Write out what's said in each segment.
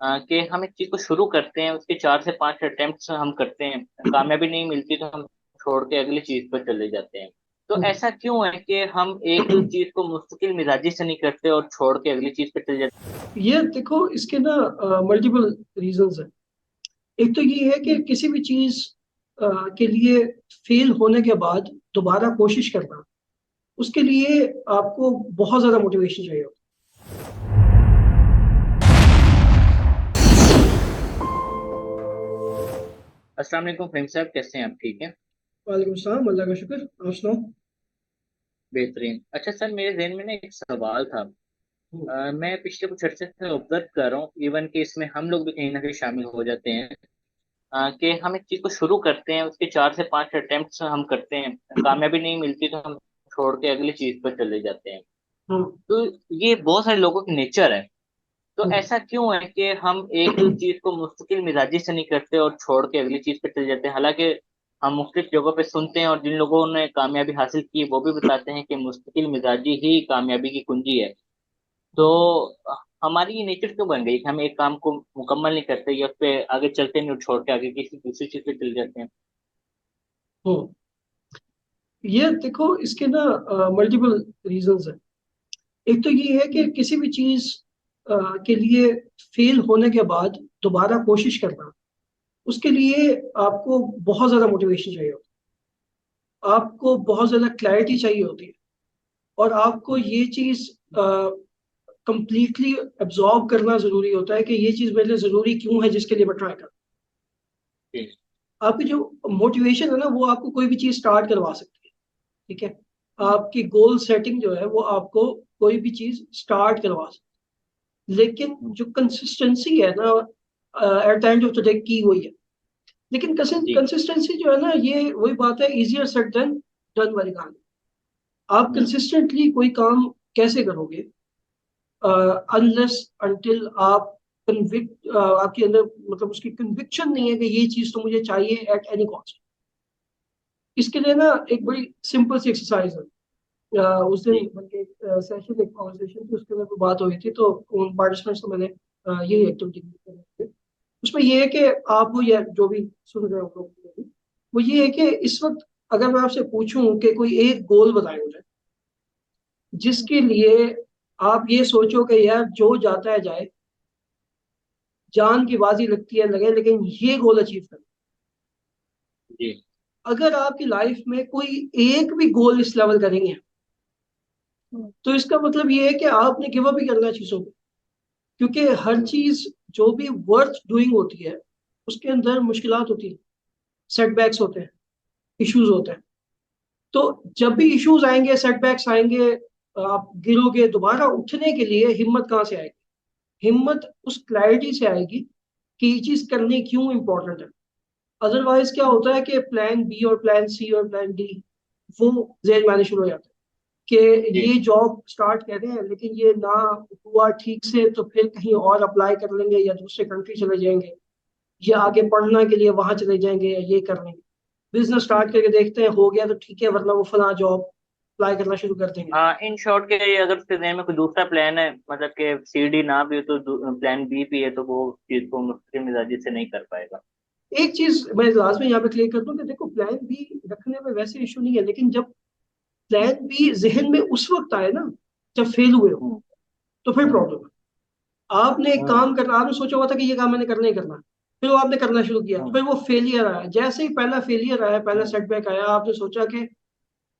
कि हम एक चीज को शुरू करते हैं, उसके 4 से 5 अटेम्प्ट हम करते हैं, कामयाबी नहीं मिलती तो हम छोड़ के अगली चीज पर चले जाते हैं। तो हम्म। ऐसा क्यों है कि हम एक चीज को मुस्तकिल मिजाजी से नहीं करते और छोड़ के अगली चीज पर चले जाते ये देखो, इसके ना मल्टीपल रीजंस हैं। एक तो ये है कि किसी भी चीज के लिए फेल होने के बाद दोबारा कोशिश करना, उसके लिए आपको बहुत ज्यादा मोटिवेशन चाहिए होता हैं? अस्सलाम वालेकुम फ्रेंड साहब, कैसे हैं आप? ठीक हैं? है। वालेकुम सलाम, अल्लाह का शुक्र। आप सुनाओ। बेहतरीन। अच्छा सर, मेरे जहन में ना एक सवाल था। हम्म। मैं पिछले कुछ अर्से से ऑब्जर्व कर रहा हूँ, इवन कि इसमें हम लोग भी कहीं ना कहीं शामिल हो जाते हैं। कि हम एक चीज को शुरू करते हैं, उसके 4 से 5 अटेम्प्ट हम करते हैं, कामयाबी नहीं मिलती तो हम छोड़ के अगली चीज पर चले जाते हैं। हम्म। तो ये बहुत सारे लोगों की नेचर है। तो हम्म। ऐसा क्यों है कि हम एक चीज को मुस्तकिल मिजाजी से नहीं करते और छोड़ के अगली चीज पर चले जाते हैं? हालांकि हम मुख्तलिफ जगहों पे सुनते हैं और जिन लोगों ने कामयाबी हासिल की वो भी बताते हैं कि मुस्तकिल मिजाजी ही कामयाबी की कुंजी है। तो हमारी ये नेचर क्यों बन गई कि हम एक काम को मुकम्मल नहीं करते या उस पे आगे चलते नहीं और छोड़ के आगे किसी दूसरी चीज पे चले जाते हैं? हम्म। ये देखो, इसके ना मल्टीपल रीजंस हैं। एक तो ये है कि किसी भी चीज के लिए फेल होने के बाद दोबारा कोशिश करना, उसके लिए आपको बहुत ज्यादा मोटिवेशन चाहिए होता है। आपको बहुत ज्यादा क्लैरिटी चाहिए होती है। और आपको हम्म। ये चीज कंप्लीटली एब्जॉर्ब करना जरूरी होता है कि ये चीज मेरे लिए जरूरी क्यों है, जिसके लिए मैं ट्राई कर। जी। आपकी जो मोटिवेशन है ना, वो आपको कोई भी चीज स्टार्ट करवा सकती है। ठीक है। हम्म। आपकी गोल सेटिंग जो है वो आपको कोई भी चीज स्टार्ट करवा सकती है, लेकिन हम्म। जो कंसिस्टेंसी है ना, at the end of the day की वही है। लेकिन जी। कंसिस्टेंसी जो है ना, ये वही बात है, इजियर सेड देन डन वाली कहानी। आप हम्म। कंसिस्टेंटली कोई काम कैसे करोगे अनलेस अनटिल आप कन्विक्ट, आपके अंदर मतलब उसकी कन्विक्शन नहीं है कि ये चीज तो मुझे चाहिए एट एनी कॉस्ट। इसके लिए ना एक बड़ी सिंपल सी एक्सरसाइज है। उस दिन जी। बल्कि सेशन, एक कॉन्वर्सेशन थी, उसके अंदर कोई बात हुई थी, तो उन पार्टिसिपेंट्स को मैंने यही एक्टिविटी, उसमें ये है कि आप या जो भी सुन रहे हो लोग, वो ये है कि इस वक्त अगर मैं आपसे पूछूं कि कोई एक गोल बताए मुझे जिसके लिए आप ये सोचो कि यार जो जाता है जाए, जान की बाजी लगती है लगे, लेकिन ये गोल अचीव कर। जी। अगर आपकी लाइफ में कोई एक भी गोल इस लेवल करेंगे, तो इसका मतलब ये है कि आपने गिव अप ही करना है चीजों को। क्योंकि हर हम्म। चीज जो भी वर्थ डूइंग होती है, उसके अंदर मुश्किलात होती है, सेटबैक्स होते हैं, इश्यूज होते हैं। तो जब भी इश्यूज आएंगे, सेटबैक्स आएंगे, आप गिरोगे, दोबारा उठने के लिए हिम्मत कहाँ से आएगी? हिम्मत उस क्लैरिटी से आएगी कि ये चीज करनी क्यों इंपॉर्टेंट है। अदरवाइज क्या होता है कि प्लान बी और प्लान सी और प्लान डी वो जेल में आने शुरू हो जाते हैं। कि जी। ये जॉब स्टार्ट कर रहे हैं, लेकिन ये ना हुआ ठीक से, तो फिर कहीं और अप्लाई कर लेंगे या दूसरे कंट्री चले जाएंगे, या आगे पढ़ने के लिए वहां चले जाएंगे, या ये कर लेंगे। बिजनेस हम्म। स्टार्ट करके देखते हैं, हो गया तो ठीक है, वरना वो फला जॉब अप्लाई करना शुरू कर देंगे। हाँ, इन शॉर्ट के लिए अगर उसके जहन में कोई दूसरा प्लान है, मतलब कि सी डी ना भी हो तो प्लान बी भी है, तो वो चीज को मुस्तकिल मिजाजी से नहीं कर पाएगा। एक चीज मैं लास्ट में यहाँ पे क्लियर कर दूं कि देखो, प्लान बी रखने में वैसे इशू नहीं है, लेकिन जब प्लान बी जहन में उस वक्त आए ना, जब फेल हुए हो, हम्म। तो फिर हम्म। प्रॉब्लम है। आपने एक हम्म। काम करना, आपने सोचा हुआ था कि ये काम मैंने करना ही करना है, फिर वो आपने करना शुरू किया, हम्म। फिर वो फेलियर आया। जैसे ही पहला फेलियर आया, पहला हम्म। सेटबैक आया, आपने सोचा कि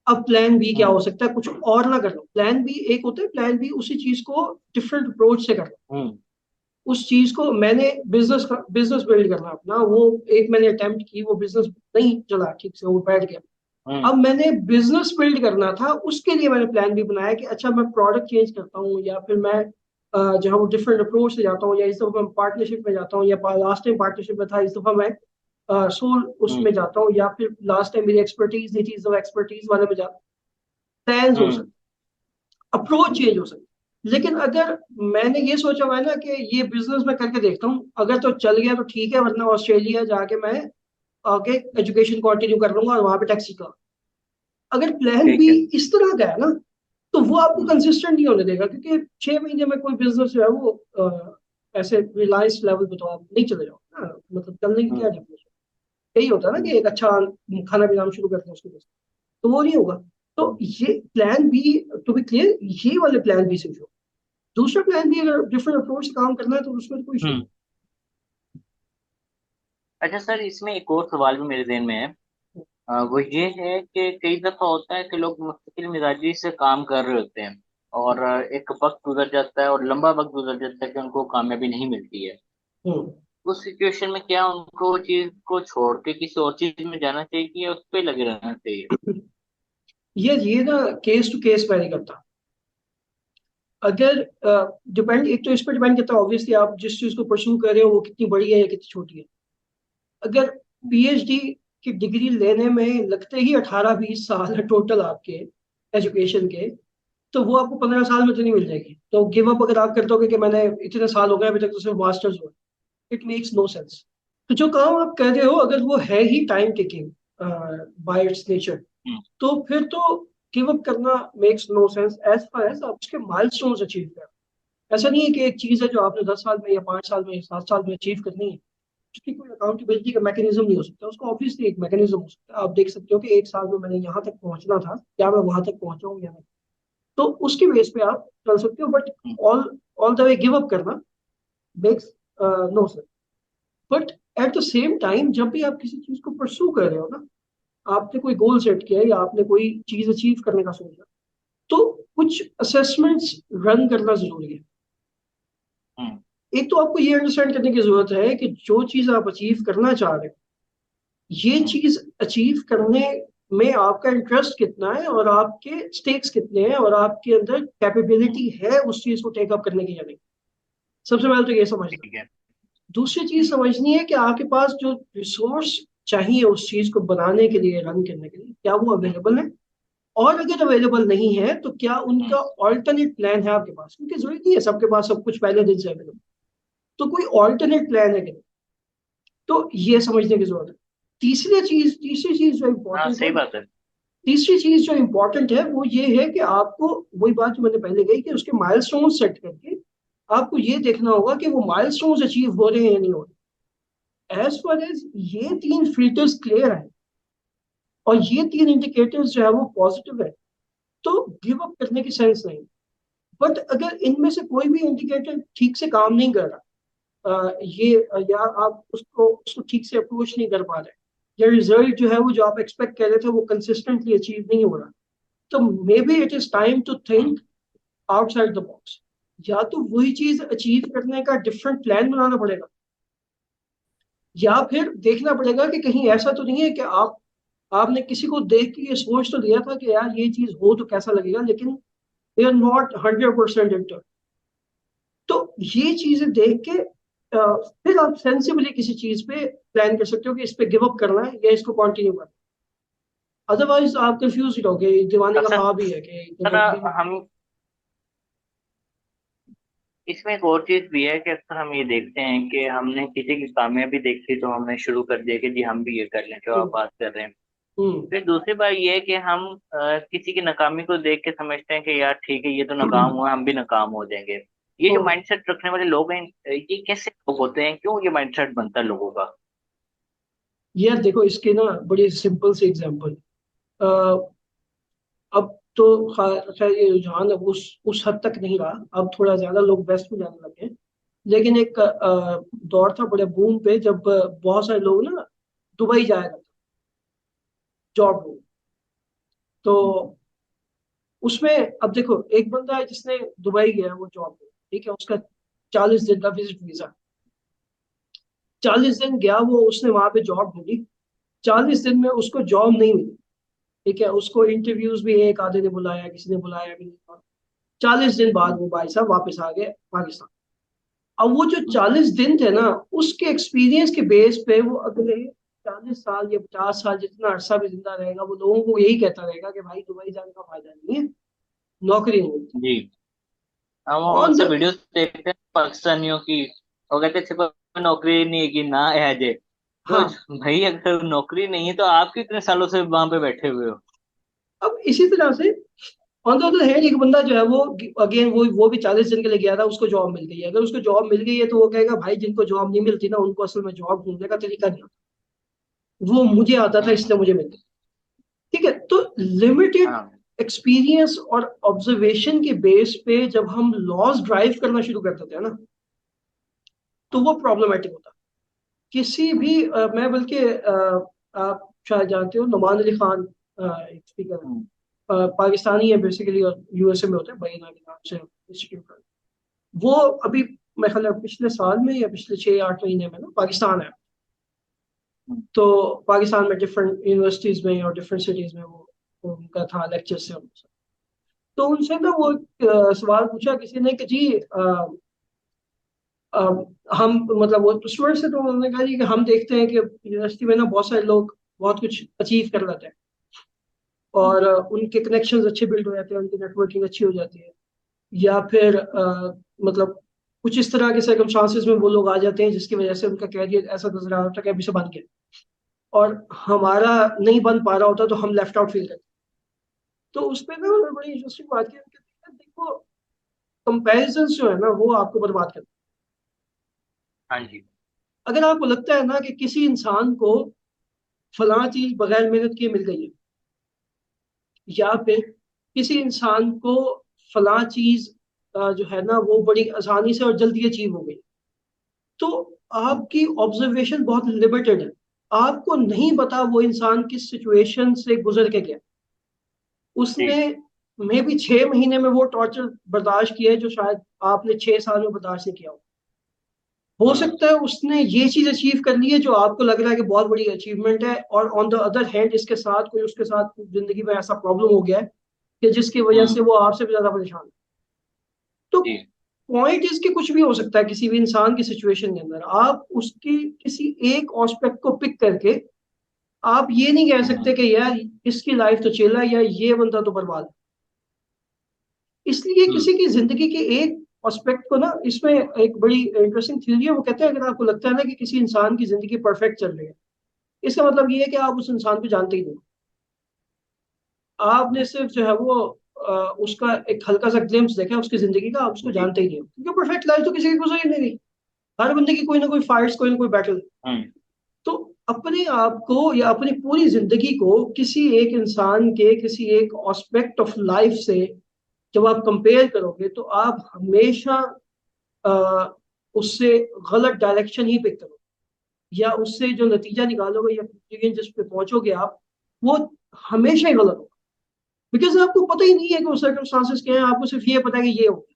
अब प्लान बी क्या हम्म। हो सकता है, कुछ और ना कर लो। प्लान बी एक होता है, प्लान बी उसी चीज को डिफरेंट अप्रोच से करना। हम्म। उस चीज को मैंने बिजनेस बिल्ड करना अपना, वो एक मैंने अटेम्प्ट की, वो बिजनेस नहीं चला ठीक से, वो बैठ गया। हम्म। अब मैंने बिजनेस बिल्ड करना था, उसके लिए मैंने प्लान भी बनाया कि अच्छा मैं प्रोडक्ट चेंज करता हूँ, या फिर मैं जहाँ वो डिफरेंट अप्रोच से जाता हूँ, या इस दफा मैं पार्टनरशिप में जाता हूँ, या लास्ट टाइम पार्टनरशिप में था, इस दफा मैं सोल हम्म। उसमें जाता हूँ, या फिर लास्ट टाइम मेरी एक्सपर्टीज नहीं थी, इस दफा एक्सपर्टीज वाले में जाता। प्लान हो हम्म। सकते, अप्रोच चेंज हो सकती। लेकिन अगर मैंने ये सोचा हुआ है ना कि ये बिजनेस मैं करके देखता हूँ, अगर तो चल गया तो ठीक है, वरना ऑस्ट्रेलिया जाके मैं आगे एजुकेशन कंटिन्यू कर लूंगा और वहां पे टैक्सी का। अगर प्लान बी ठीक है। इस तरह का है ना, तो वो आपको हम्म। कंसिस्टेंट नहीं होने देगा, क्योंकि 6 महीने में कोई बिजनेस जो है वो ऐसे रिलायंस लेवल पे तो आप नहीं चले जाओ ना, मतलब चलने की क्या हम्म, डेफिनेशन। यही होता है ना कि एक अच्छा खाना बनाना शुरू करते हैं उसके लिए, तो वो नहीं होगा। तो ये plan B, to be clear, ये वाले प्लान बी से जो दूसरा प्लान भी अगर डिफरेंट अप्रोच से काम करना है तो उसमें तो कोई इशू हम्म। नहीं। अच्छा सर, इसमें एक और सवाल भी मेरे ज़हन में है। वो ये है कि कई दफा होता है कि लोग मुस्तकिल मिजाजी से काम कर रहे होते हैं, और एक वक्त गुजर जाता है और लंबा वक्त गुजर जाता है कि उनको कामयाबी नहीं मिलती है। हम्म। उस सिचुएशन में क्या उनको वो चीज को छोड़ के किसी और चीज में जाना चाहिए या उस पर लगे रहना चाहिए? ये ना केस टू केस वैरी करता। अगर डिपेंड, एक तो इस पर डिपेंड करता है ऑब्वियसली आप जिस चीज को परस्यू कर रहे हो वो कितनी बड़ी है या कितनी छोटी है। अगर पीएचडी की डिग्री लेने में लगते ही 18-20 साल टोटल आपके एजुकेशन के, तो वो आपको 15 साल में तो नहीं मिल जाएगी। तो गिव अप अगर आप करते हो कि मैंने इतने साल हो गए अभी तक तो सिर्फ मास्टर्स हुआ, इट मेक्स नो सेंस। तो जो काम आप कर रहे हो अगर वो है ही time taking by its nature, hmm, तो फिर तो गिव अप करना makes no sense as far as आप उसके माइलस्टोन्स अचीव कर। ऐसा नहीं है कि एक चीज है जो आपने 10 साल में या 5 साल में या 7 साल में अचीव करनी है, उसकी कोई अकाउंटेबिलिटी का मैकेनिज्म नहीं हो सकता। उसको ऑब्वियसली एक मैकेनिज्म हो सकता है, आप देख सकते हो कि 1 साल में मैंने यहाँ तक पहुंचना था, क्या मैं वहां तक पहुंचा हूँ या नहीं। तो उसके बेस पे आप चल सकते हो, but hmm, all all the way give up करना makes no sense. But at the same time जब भी आप किसी चीज को परस्यू कर रहे हो ना, आपने कोई गोल सेट किया है या आपने कोई चीज अचीव करने का सोचा, तो कुछ असेसमेंट्स रन करना जरूरी है। हम्म, एक तो आपको ये अंडरस्टैंड करने की जरूरत है कि जो चीज आप अचीव करना चाह रहे हो, ये हम्म, चीज अचीव करने में आपका इंटरेस्ट कितना है और आपके स्टेक्स कितने हैं और आपके अंदर हम्म, कैपेबिलिटी है उस चीज को टेक अप करने की या नहीं। सबसे पहले तो ये समझना। ठीक है। दूसरी चीज हम्म, समझनी है कि आपके पास जो रिसोर्स चाहिए उस चीज को बनाने के लिए, रन करने के लिए, क्या वो हम्म, अवेलेबल है। और अगर अवेलेबल नहीं है तो क्या हम्म, उनका ऑल्टरनेट प्लान है आपके पास, क्योंकि जरूरी नहीं है सबके पास सब कुछ पहले दिन से अवेलेबल। तो कोई ऑल्टरनेट प्लान है कि नहीं, तो ये समझने की जरूरत है। तीसरी चीज जो हाँ इम्पोर्टेंट है, सही बात है। तीसरी चीज जो इम्पोर्टेंट है वो ये है कि आपको, वही बात जो मैंने पहले कही, कि उसके माइलस्टोन सेट करके आपको ये देखना होगा कि वो माइलस्टोन्स अचीव हो रहे हैं या नहीं हो रहे। एज फार एज ये हम्म, 3 फिल्टर्स क्लियर है और ये 3 इंडिकेटर्स जो है वो पॉजिटिव है, तो गिव अप करने की सेंस नहीं। बट अगर इनमें से कोई भी इंडिकेटर ठीक से काम नहीं कर रहा, या आप उसको ठीक से अप्रोच नहीं कर पा रहे, या रिजल्ट जो है वो जो आप एक्सपेक्ट कर रहे थे वो कंसिस्टेंटली अचीव नहीं हो रहा, तो maybe it is time to hmm, think outside the box. या तो वही चीज अचीव करने का डिफरेंट प्लान बनाना पड़ेगा, या फिर देखना पड़ेगा कि कहीं हम्म, ऐसा तो नहीं है कि आपने किसी को देख के ये सोच तो लिया था कि यार ये चीज हो तो कैसा लगेगा, लेकिन दे आर नॉट 100% इंटर। तो ये चीजें देख के फिर आप सेंसिबली किसी चीज पे प्लान कर सकते हो कि इस पे गिव अप करना है या इसको कंटिन्यू करना है। अदरवाइज आप कंफ्यूज ही रहोगे, दीवाने का अक्सर ख्वाब ही है कि सर, जब भी। हम इसमें एक और चीज भी है कि अक्सर हम ये देखते हैं कि हमने किसी की कामयाबी देखी तो हमने शुरू कर दिया कि जी हम भी ये कर लें जो आप हम्म। बात कर रहे हैं। हम्म। फिर दूसरी बात ये है कि हम किसी की नाकामी को देख के समझते हैं कि यार ठीक है ये तो नाकाम हम्म। हुआ, हम भी नाकाम हो जाएंगे। ये जो हम्म। माइंडसेट रखने वाले लोग हैं, ये कैसे लोग होते हैं, क्यों ये माइंडसेट बनता है लोगों का? यार देखो इसके ना बड़ी सिंपल सी एग्जांपल। अब तो खैर ये रुझान अब उस हद तक नहीं रहा, अब थोड़ा ज्यादा लोग वेस्ट में जाने लगे हैं। लेकिन एक दौर था बड़े बूम पे जब बहुत सारे लोग ना दुबई जाया करते जॉब ढूंढ। तो उसमें अब देखो एक बंदा है जिसने दुबई गया वो जॉब ढूंढ, ठीक है, उसका 40 दिन का विजिट वीजा, 40 दिन गया वो, उसने वहां पे जॉब ढूंढी। 40 दिन में उसको जॉब नहीं मिली, ठीक है, उसको इंटरव्यूज भी एक आधे ने बुलाया, किसी ने बुलाया भी नहीं। 40 दिन बाद वो भाई साहब वापस आ गए पाकिस्तान। अब वो जो 40 दिन थे ना, उसके एक्सपीरियंस के बेस पे वो अगले 40 साल या 50 साल जितना अरसा भी जिंदा रहेगा वो लोगों को यही कहता रहेगा कि भाई दुबई जाने का फायदा नहीं है, नौकरी नहीं मिलती। जी। हम ऑन अक्सर द वीडियोस देखते हैं पाकिस्तानियों की, वो कहते हैं सिर्फ नौकरी नहीं है कि ना है जे। तो हाँ, भाई अगर नौकरी नहीं है तो आप कितने सालों से वहां पे बैठे हुए हो? अब इसी तरह से ऑन द अदर हैंड एक बंदा जो है वो अगेन वो भी 40 दिन के लिए गया था, उसको जॉब मिल गई है। अगर उसको जॉब मिल गई है तो वो कहेगा भाई जिनको जॉब नहीं मिलती ना उनको असल में जॉब ढूंढने का तरीका नहीं आता, वो मुझे आता था हम्म। इसलिए मुझे मिल गई। ठीक है, तो लिमिटेड हाँ। एक्सपीरियंस और ऑब्जर्वेशन के बेस पे जब हम लॉस ड्राइव करना शुरू कर देते हैं ना, तो हम्म। वो प्रॉब्लमेटिक होता है। किसी भी मैं बल्कि आप शायद जानते हो नुमान अली खान, एक स्पीकर है, हम्म। पाकिस्तानी है बेसिकली और यूएसए में होते हैं, बरीना के नाम से इंस्टीट्यूट है। वो अभी मैं ख्याल है पिछले साल में या पिछले 6-8 महीने में ना पाकिस्तान है। हम्म। तो पाकिस्तान में डिफरेंट यूनिवर्सिटीज में और डिफरेंट सिटीज में वो उनका था लेक्चर से उनसे। तो उनसे ना वो सवाल पूछा किसी ने कि जी अ, हम मतलब वो स्टूडेंट से, तो उन्होंने कहा जी कि हम देखते हैं कि यूनिवर्सिटी में ना बहुत सारे लोग बहुत कुछ अचीव कर लेते हैं हम्म। और उनके कनेक्शंस अच्छे बिल्ड हो जाते हैं, उनकी नेटवर्किंग अच्छी हो जाती है, या फिर मतलब कुछ इस तरह के सर्कमस्टांसेस में वो लोग आ जाते हैं जिसकी वजह से उनका कैरियर ऐसा नजर आ रहा होता है कि अभी से बन गया, और हमारा नहीं बन पा रहा होता तो हम लेफ्ट आउट फील करते हैं। तो उस पर ना उन्होंने बड़ी इंटरेस्टिंग बात की, उनके देखो कंपैरिजन जो है ना वो आपको बर्बाद करते हाँ जी। हैं। अगर आपको लगता है ना कि किसी इंसान को फलां चीज बगैर मेहनत किए मिल गई है, या फिर किसी इंसान को फलां चीज जो है ना वो बड़ी आसानी से और जल्दी अचीव हो गई, तो हम्म। आपकी ऑब्जर्वेशन बहुत लिमिटेड है। आपको नहीं पता वो इंसान किस सिचुएशन से गुजर के गया। उसने जी। मे भी 6 महीने में वो टॉर्चर बर्दाश्त किया है जो शायद आपने 6 साल में बर्दाश्त नहीं किया हो हम्म। सकता है उसने ये चीज अचीव कर ली है जो आपको लग रहा है कि बहुत बड़ी अचीवमेंट है, और ऑन द अदर हैंड इसके साथ कोई उसके साथ जिंदगी में ऐसा प्रॉब्लम हो गया है कि जिसकी वजह हम्म। से वो आपसे भी ज्यादा परेशान है। तो जी। पॉइंट इसके कुछ भी हो सकता है किसी भी इंसान की सिचुएशन के अंदर, आप उसकी किसी एक एस्पेक्ट को पिक करके आप ये नहीं कह सकते हम्म। कि यार इसकी लाइफ तो चिल है या ये बंदा तो बर्बाद है। इसलिए हम्म। किसी की जिंदगी के एक एस्पेक्ट को ना, इसमें एक बड़ी इंटरेस्टिंग थ्योरी है, वो कहते हैं अगर आपको लगता है ना कि किसी इंसान की जिंदगी परफेक्ट चल रही है, इसका मतलब ये है कि आप उस इंसान को जानते ही नहीं। आपने सिर्फ जो है वो उसका एक हल्का सा ग्लिम्स देखा है उसकी जिंदगी का, आप उसको जी। जानते ही नहीं हो क्योंकि परफेक्ट लाइफ तो किसी की गुजर ही नहीं रही। हर बंदे की कोई ना कोई फाइट्स, कोई ना कोई बैटल। हम्म। तो अपने आप को या अपनी पूरी जिंदगी को किसी एक इंसान के किसी एक एस्पेक्ट ऑफ लाइफ से जब आप कंपेयर करोगे तो आप हमेशा अ, उससे गलत डायरेक्शन ही पिक करोगे, या उससे जो नतीजा निकालोगे या conclusion जिस पे पहुंचोगे आप, वो हमेशा ही गलत होगा। बिकॉज आपको पता ही नहीं है कि वो सर्कमस्टांसेस क्या है, आपको सिर्फ ये पता है कि ये हो गया,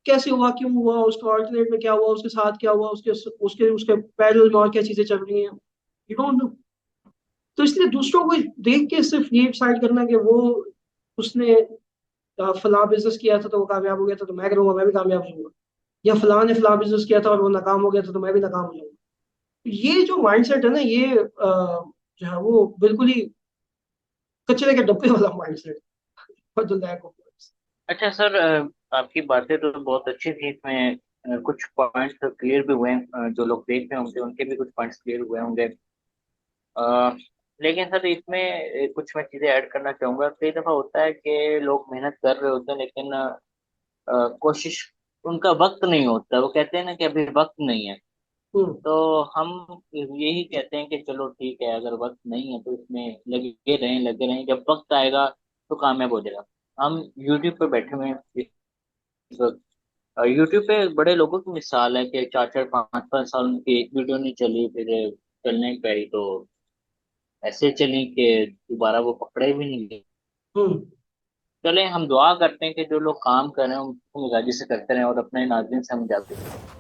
कैसे हुआ, क्यों हुआ, उसका ऑल्टरनेट में क्या हुआ, उसके साथ क्या हुआ, उसके उसके उसके पैरेलल में और क्या चीजें चल रही हैं, यू डोंट नो। तो इसलिए दूसरों को देख के सिर्फ ये डिसाइड करना कि वो उसने फलां बिजनेस किया था तो वो कामयाब हो गया था तो मैं करूंगा, मैं भी कामयाब हो जाऊंगा, या फलां ने फलां बिजनेस किया था और वो नाकाम हो गया था तो मैं भी नाकाम हो जाऊंगा। ये जो माइंडसेट है ना, ये जो है वो बिल्कुल ही कचरे के डब्बे वाला mindset for the lack of. अच्छा सर, आपकी बातें तो बहुत अच्छी थी। इसमें कुछ पॉइंट्स क्लियर भी हुए जो लोग देख रहे होंगे उनके भी कुछ पॉइंट्स क्लियर हुए होंगे। अ, लेकिन सर इसमें कुछ मैं चीज़ें ऐड करना चाहूँगा। कई दफ़ा होता है कि लोग मेहनत कर रहे होते हैं लेकिन कोशिश, उनका वक्त नहीं होता। वो कहते हैं ना कि अभी वक्त नहीं है। हम्म। तो हम यही कहते हैं कि चलो ठीक है, अगर वक्त नहीं है तो इसमें लगे रहें, जब वक्त आएगा तो कामयाब हो जाएगा। हम यूट्यूब पे बैठे हुए हैं इस वक्त। यूट्यूब पे बड़े लोगों की मिसाल है कि 4-4 5-5 साल उनकी एक वीडियो नहीं चली, फिर चलने पे आई तो ऐसे चली कि दोबारा वो पकड़े भी नहीं गए। हम्म। चले हम दुआ करते हैं कि जो लोग काम कर रहे हैं उनको मिजाजी से करते रहें और अपने नाज़रीन से हम जाते हैं।